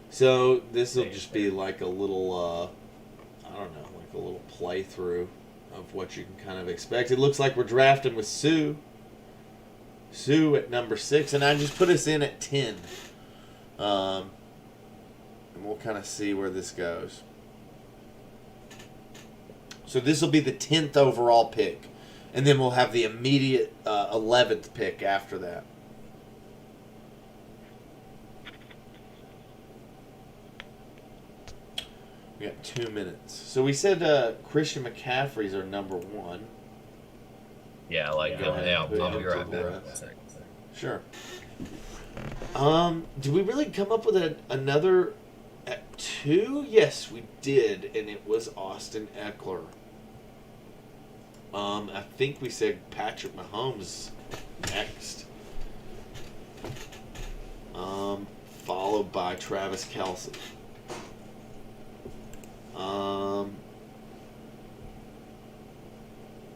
So this will just be like a little, I don't know, like a little playthrough of what you can kind of expect. It looks like we're drafting with Sue. Sue at number 6, and I just put us in at 10. And we'll kind of see where this goes. So this will be the 10th overall pick. And then we'll have the immediate 11th pick after that. We got 2 minutes. So we said Christian McCaffrey's our number 1. Yeah, like I'll be right back. Sure. Did we really come up with another at 2? Yes, we did, and it was Austin Eckler. I think we said Patrick Mahomes next. Followed by Travis Kelce.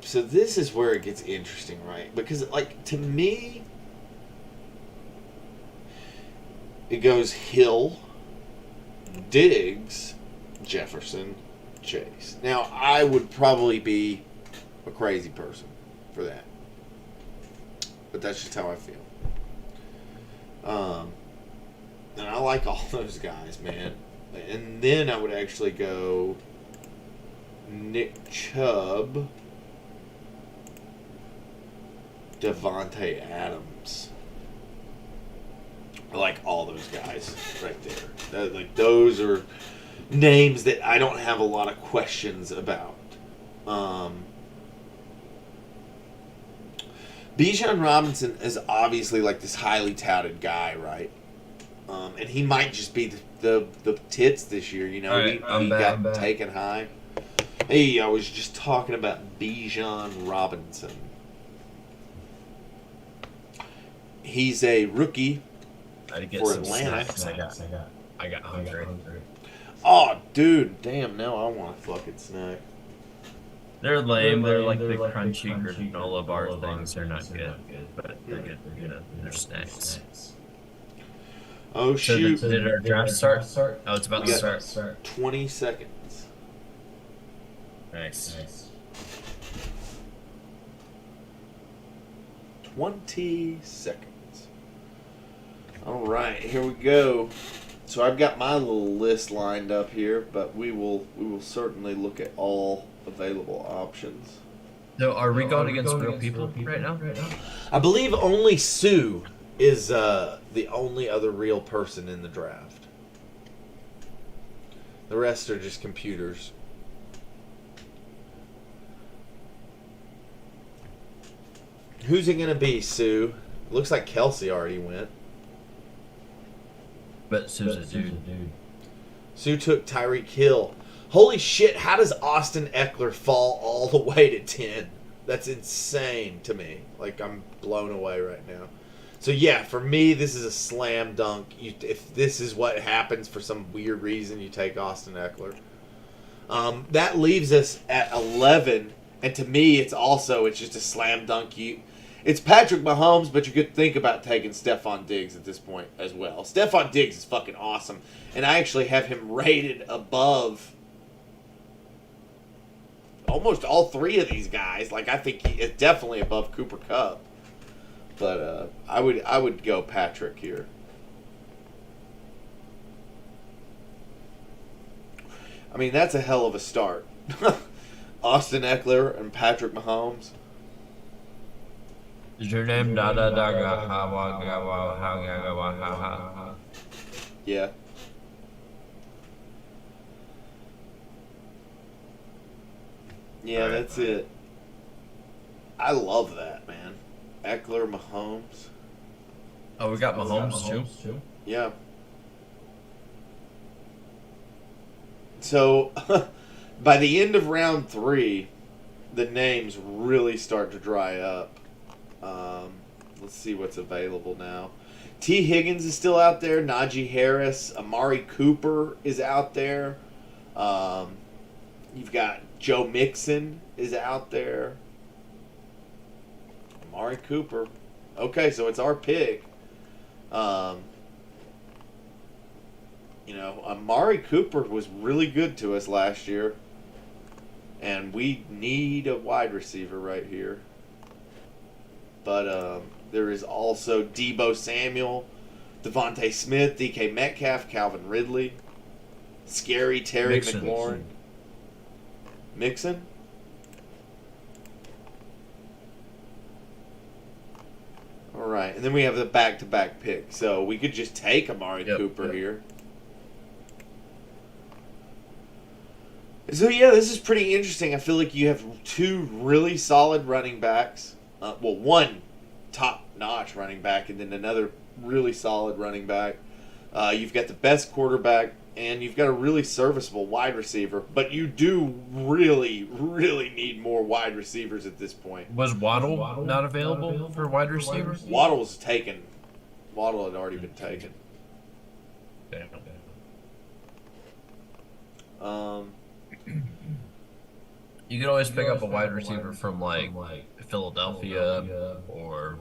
So this is where it gets interesting, right? Because, like, to me, it goes Hill, Diggs, Jefferson, Chase. Now, I would probably be a crazy person for that. But that's just how I feel. And I like all those guys, man. And then I would actually go Nick Chubb, Devontae Adams. I like all those guys right there. Those are names that I don't have a lot of questions about. Bijan Robinson is obviously like this highly touted guy, right? And he might just be the tits this year, you know. Right, he got taken high. Hey, I was just talking about Bijan Robinson. He's a rookie for Atlanta. I got hungry. Oh, dude, damn! Now I want a fucking snack. They're lame. They're like the crunchy granola bar things. They're not good, but they're good. You know, they're snacks. Oh So shoot! did our draft start? Oh, it's about We to got start. 20 seconds. Nice. 20 seconds. All right, here we go. So I've got my little list lined up here, but we will certainly look at all available options. So are we going against real people right now? I believe only Sue is the only other real person in the draft. The rest are just computers. Who's it gonna be, Sue? Looks like Kelsey already went. But Sue's a dude. Sue took Tyreek Hill. Holy shit, how does Austin Eckler fall all the way to 10? That's insane to me. Like, I'm blown away right now. So, yeah, for me, this is a slam dunk. If this is what happens for some weird reason, you take Austin Eckler. That leaves us at 11. And to me, it's just a slam dunk. It's Patrick Mahomes, but you could think about taking Stephon Diggs at this point as well. Stephon Diggs is fucking awesome. And I actually have him rated above almost all three of these guys. Like, I think he is definitely above Cooper Kupp. But I would go Patrick here. I mean, that's a hell of a start. Austin Eckler and Patrick Mahomes. Is your name Dada Daga Hawa Gawa Hawa Hawa? Yeah. Yeah, that's it. I love that, man. Eckler, Mahomes. Oh, we got Mahomes too? Yeah. So, by the end of round 3, the names really start to dry up. Let's see what's available now. T. Higgins is still out there. Najee Harris. Amari Cooper is out there. You've got Joe Mixon is out there. Amari Cooper. Okay, so it's our pick. Amari Cooper was really good to us last year. And we need a wide receiver right here. But there is also Deebo Samuel, Devontae Smith, DK Metcalf, Calvin Ridley, Scary Terry McLaurin. Mixon? All right, and then we have the back-to-back pick. So we could just take Amari Cooper here. So, yeah, this is pretty interesting. I feel like you have two really solid running backs. One top-notch running back and then another really solid running back. You've got the best quarterback, and you've got a really serviceable wide receiver. But you do really, really need more wide receivers at this point. Was Waddle not available for wide receivers? Waddle was taken. Waddle had already been taken. You could always pick up a wide receiver from like Philadelphia or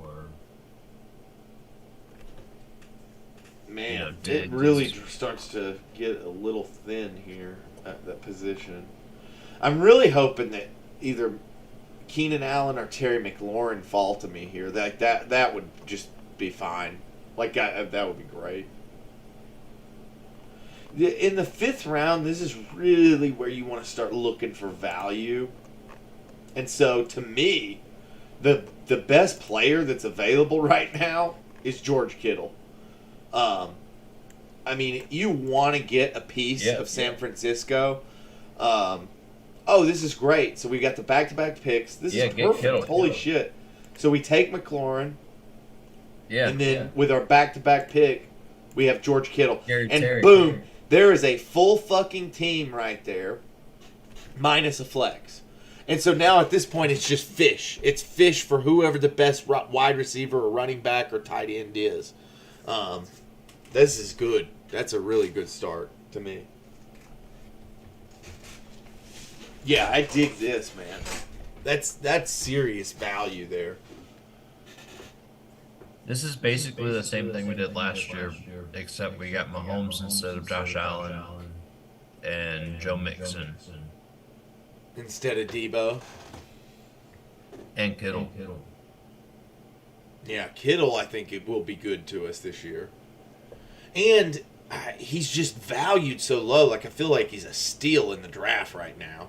man, it really starts to get a little thin here at that position. I'm really hoping that either Keenan Allen or Terry McLaurin fall to me here. That would just be fine. Like that would be great. In the 5th round, this is really where you want to start looking for value. And so, to me, the best player that's available right now is George Kittle. I mean, you want to get a piece of San Francisco. This is great. So we got the back-to-back picks. This is perfect. Kittle, Holy shit. So we take McLaurin. Yeah. And then with our back-to-back pick, we have George Kittle. Boom. There is a full fucking team right there, minus a flex. And so now at this point, it's just fish. It's fish for whoever the best wide receiver or running back or tight end is. This is good. That's a really good start to me. Yeah, I dig this, man. That's serious value there. This is basically the same thing we did last year, except we got Mahomes instead of Josh Allen and Joe Mixon Instead of Debo. and Kittle. Yeah, Kittle, I think it will be good to us this year. And he's just valued so low. Like, I feel like he's a steal in the draft right now.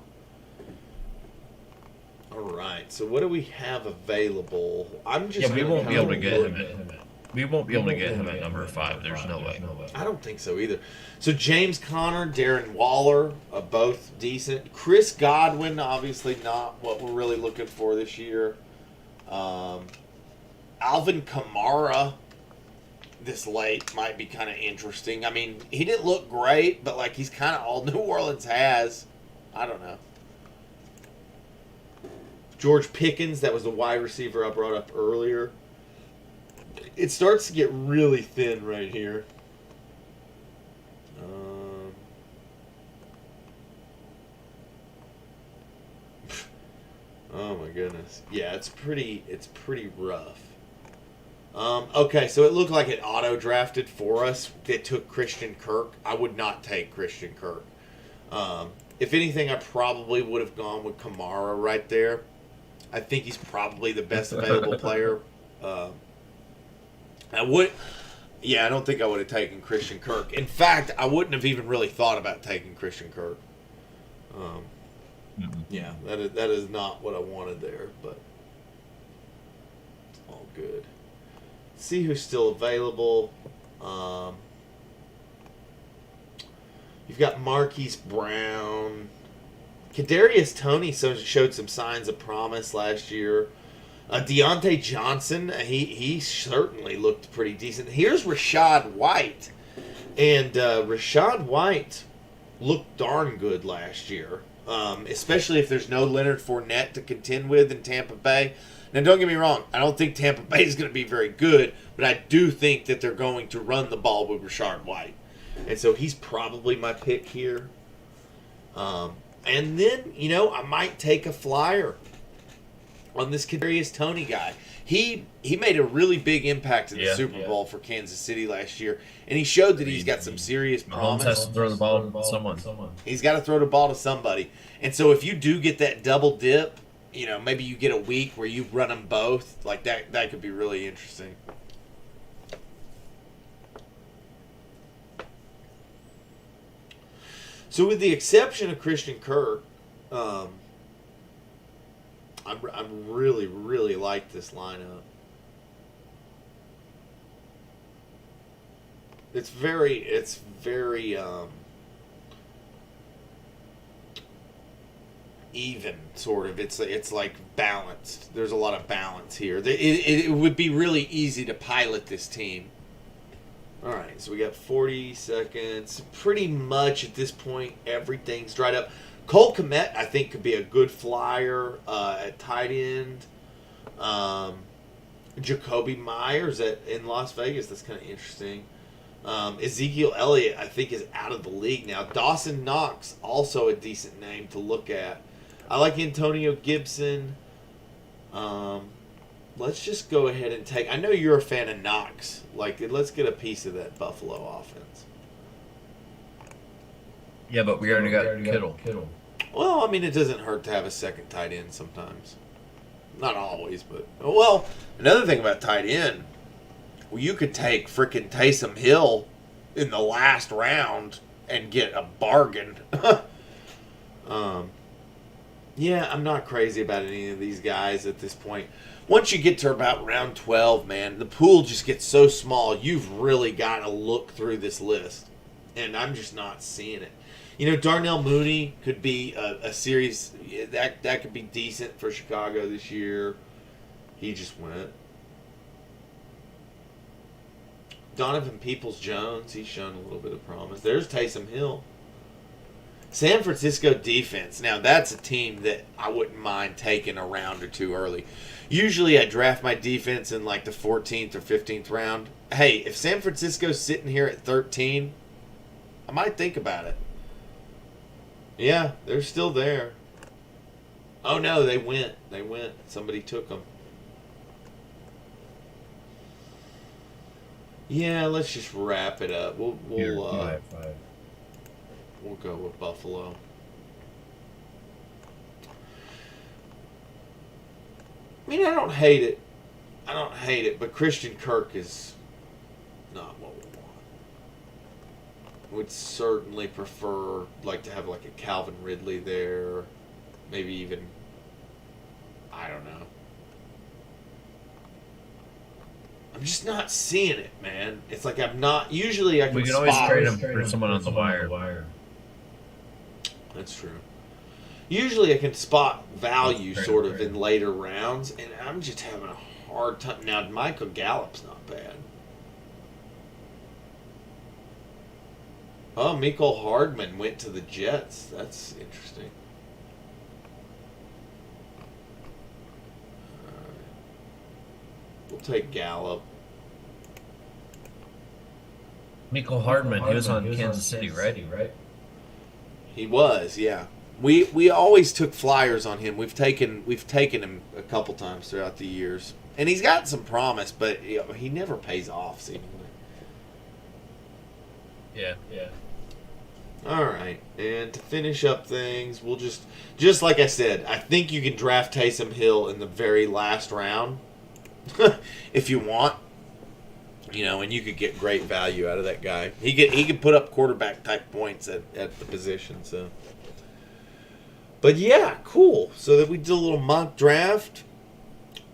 All right, so what do we have available? I'm just Yeah, we won't be able to get him. at. We won't be able to get him at number 5. There's no way. I don't think so either. So James Conner, Darren Waller, both decent. Chris Godwin, obviously not what we're really looking for this year. Alvin Kamara, this late, might be kind of interesting. I mean, he didn't look great, but like he's kind of all New Orleans has. I don't know. George Pickens, that was the wide receiver I brought up earlier. It starts to get really thin right here. Oh my goodness. Yeah, it's pretty rough. Okay, so it looked like it auto drafted for us. It took Christian Kirk. I would not take Christian Kirk. If anything, I probably would have gone with Kamara right there. I think he's probably the best available player. I don't think I would have taken Christian Kirk. In fact, I wouldn't have even really thought about taking Christian Kirk. Yeah, that is not what I wanted there, but it's all good. See who's still available. You've got Marquise Brown. Kadarius Toney showed some signs of promise last year. Deontay Johnson, he certainly looked pretty decent. Here's Rachaad White. And Rachaad White looked darn good last year. Especially if there's no Leonard Fournette to contend with in Tampa Bay. Now, don't get me wrong. I don't think Tampa Bay is going to be very good. But I do think that they're going to run the ball with Rachaad White. And so he's probably my pick here. And then, I might take a flyer on this Kadarius Toney guy. He made a really big impact in the Super Bowl for Kansas City last year, and he showed that he's got some serious promise. Mahomes has to throw the ball to someone. He's got to throw the ball to somebody. And so if you do get that double dip, maybe you get a week where you run them both, like that could be really interesting. So with the exception of Christian Kirk, I really, really like this lineup. It's very even, sort of. It's like balanced. There's a lot of balance here. It would be really easy to pilot this team. All right, so we got 40 seconds. Pretty much at this point, everything's dried up. Cole Kmet, I think, could be a good flyer at tight end. Jacoby Myers in Las Vegas. That's kind of interesting. Ezekiel Elliott, I think, is out of the league now. Dawson Knox, also a decent name to look at. I like Antonio Gibson. Let's just go ahead and take... I know you're a fan of Knox. Let's get a piece of that Buffalo offense. Yeah, but we already got Kittle. Well, I mean, it doesn't hurt to have a second tight end sometimes. Not always, but... Well, another thing about tight end, you could take frickin' Taysom Hill in the last round and get a bargain. Yeah, I'm not crazy about any of these guys at this point. Once you get to about round 12, man, the pool just gets so small, you've really got to look through this list. And I'm just not seeing it. Darnell Mooney could be a series that could be decent for Chicago this year. He just went. Donovan Peoples-Jones, he's shown a little bit of promise. There's Taysom Hill. San Francisco defense. Now, that's a team that I wouldn't mind taking a round or two early. Usually, I draft my defense in the 14th or 15th round. Hey, if San Francisco's sitting here at 13, I might think about it. Yeah, they're still there. Oh no, they went. They went. Somebody took them. Yeah, let's just wrap it up. Here, five. We'll go with Buffalo. I mean, I don't hate it. I don't hate it, but Christian Kirk is not what we want. Would certainly prefer like to have like a Calvin Ridley there, maybe even I don't know. I'm just not seeing it, man. It's like I'm not. Usually, I can. We can always trade him for someone on the wire. That's true. Usually, I can spot value sort of in later rounds, and I'm just having a hard time. Now, Michael Gallup's not bad. Oh, Mecole Hardman went to the Jets. That's interesting. We'll take Gallup. Mecole Hardman, he was on Kansas City, right? He was, yeah. We always took flyers on him. We've taken him a couple times throughout the years, and he's got some promise, but he never pays off seemingly. Yeah. All right, and to finish up things, we'll just like I said, I think you can draft Taysom Hill in the very last round if you want. And you could get great value out of that guy. He could put up quarterback type points at the position. So, but yeah, cool. So that we did a little mock draft.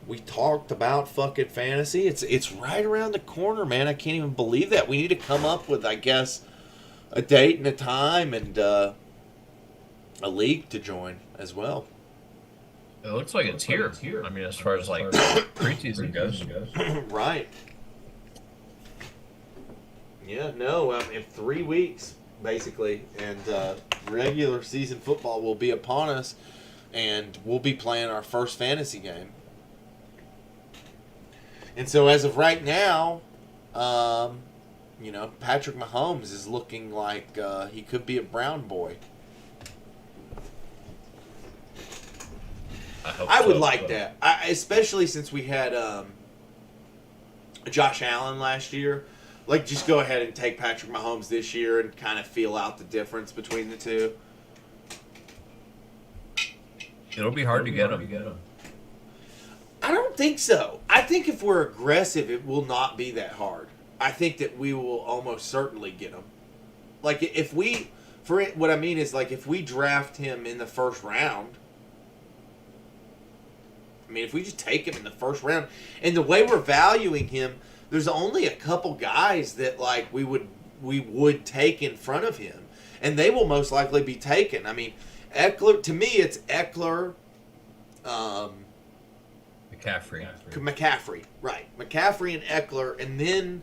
We talked about fucking fantasy. It's right around the corner, man. I can't even believe that. We need to come up with, I guess, a date and a time and a league to join as well. It looks like it's here. I mean, as far as like preseason goes. Right. Yeah, no, in 3 weeks, basically, and regular season football will be upon us, and we'll be playing our first fantasy game. And so as of right now, Patrick Mahomes is looking like he could be a Brown boy. I would like that, especially since we had Josh Allen last year. Like, just go ahead and take Patrick Mahomes this year and kind of feel out the difference between the two. It'll be hard to get him. I don't think so. I think if we're aggressive, it will not be that hard. I think that we will almost certainly get him. Like, what I mean is, like, if we draft him in the first round, I mean, if we just take him in the first round, and the way we're valuing him, there's only a couple guys that like we would take in front of him, and they will most likely be taken. I mean, Eckler, to me, it's Eckler, McCaffrey, right? McCaffrey and Eckler, and then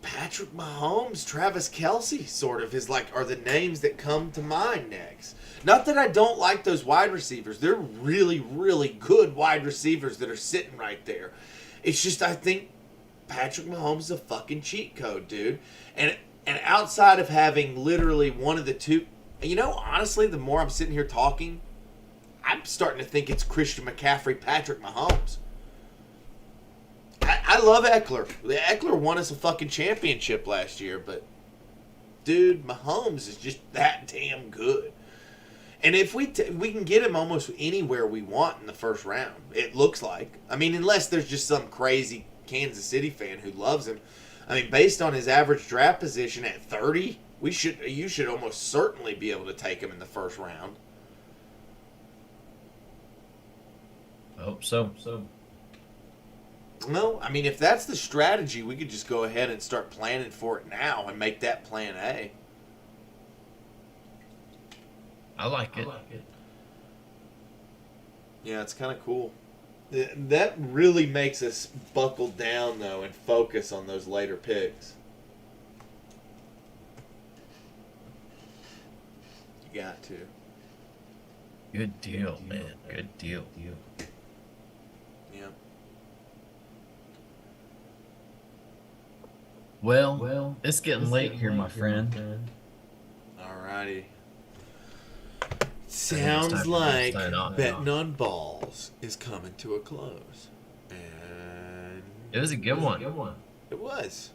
Patrick Mahomes, Travis Kelce, sort of are the names that come to mind next. Not that I don't like those wide receivers; they're really, really good wide receivers that are sitting right there. It's just I think Patrick Mahomes is a fucking cheat code, dude. And outside of having literally one of the two, honestly, the more I'm sitting here talking, I'm starting to think it's Christian McCaffrey, Patrick Mahomes. I love Eckler. Eckler won us a fucking championship last year, but dude, Mahomes is just that damn good. And if we can get him almost anywhere we want in the first round, it looks like. I mean, unless there's just some crazy Kansas City fan who loves him. I mean, based on his average draft position at 30, you should almost certainly be able to take him in the first round. I hope so. No, I mean, if that's the strategy, we could just go ahead and start planning for it now and make that plan A. I like it. Yeah, it's kind of cool. That really makes us buckle down, though, and focus on those later picks. You got to. Good deal, man. Good deal. Yeah. Well, it's getting late here, my friend. Alrighty. sounds like sign off. betting on balls is coming to a close. And It was a good one. it was.